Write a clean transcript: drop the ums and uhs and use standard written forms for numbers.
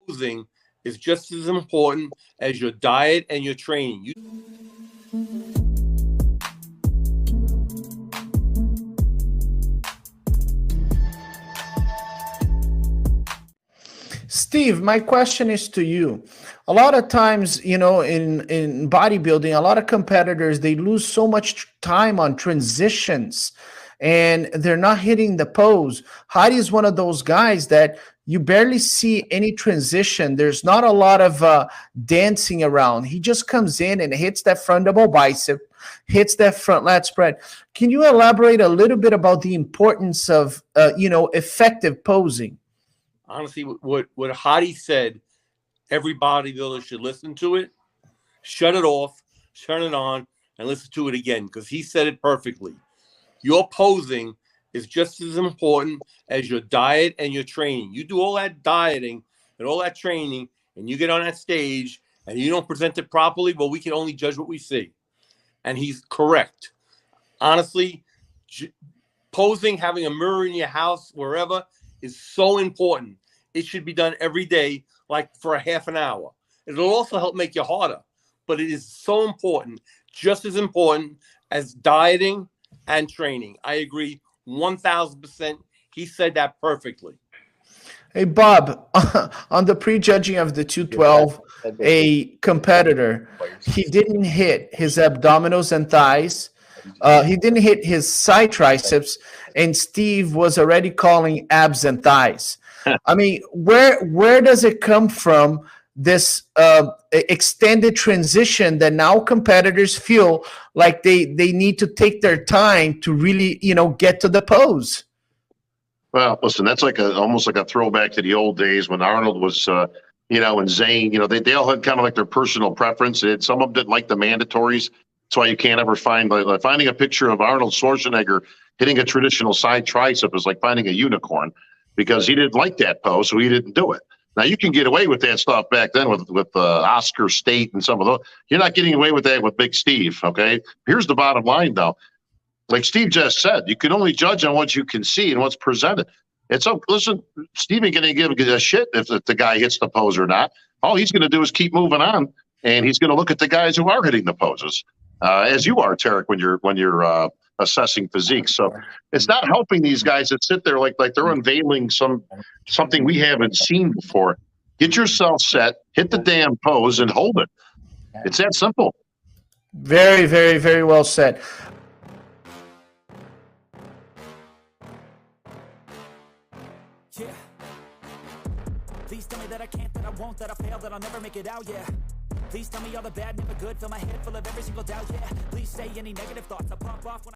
posing is just as important as your diet and your training. Steve, my question is to you. A lot of times, you know, in bodybuilding, a lot of competitors, they lose so much time on transitions and they're not hitting the pose. Hadi is one of those guys that you barely see any transition. There's not a lot of dancing around. He just comes in and hits that front double bicep, hits that front lat spread. Can you elaborate a little bit about the importance of, you know, effective posing? Honestly, what Hadi said, every bodybuilder should listen to it, shut it off, turn it on, and listen to it again, because he said it perfectly. Your posing is just as important as your diet and your training. You do all that dieting and all that training, and you get on that stage, and you don't present it properly, well, we can only judge what we see. And he's correct. Honestly, posing, having a mirror in your house, wherever, is so important. It should be done every day, like for a half an hour. It'll also help make you harder, but it is so important, just as important as dieting and training. I agree 1,000%. He said that perfectly. Hey, Bob, on the prejudging of the 212, a competitor, he didn't hit his abdominals and thighs. He didn't hit his side triceps, and Steve was already calling abs and thighs. I mean, where does it come from, this extended transition that now competitors feel like they need to take their time to really, you know, get to the pose? Well, listen, that's like almost like a throwback to the old days when Arnold was, you know, and Zane, you know, they all had kind of like their personal preference. Some of them didn't like the mandatories. That's why you can't ever find, like finding a picture of Arnold Schwarzenegger hitting a traditional side tricep is like finding a unicorn, because he didn't like that pose, so he didn't do it. Now, you can get away with that stuff back then with Oscar State and some of those. You're not getting away with that with Big Steve, okay? Here's the bottom line, though. Like Steve just said, you can only judge on what you can see and what's presented. And so, listen, Steve ain't going to give a shit if the guy hits the pose or not. All he's going to do is keep moving on, and he's going to look at the guys who are hitting the poses, as you are, Tarek, when you're assessing physique. So it's not helping these guys that sit there like they're unveiling something we haven't seen before. Get yourself set, hit the damn pose, and hold it. It's that simple. Very, very, very well said. Yeah. Please tell me that I can't, that I won't, that I fail, that I'll never make it out, yeah. Please tell me all the bad, never good, fill my head full of every single doubt, yeah. Please say any negative thoughts, I'll pop off when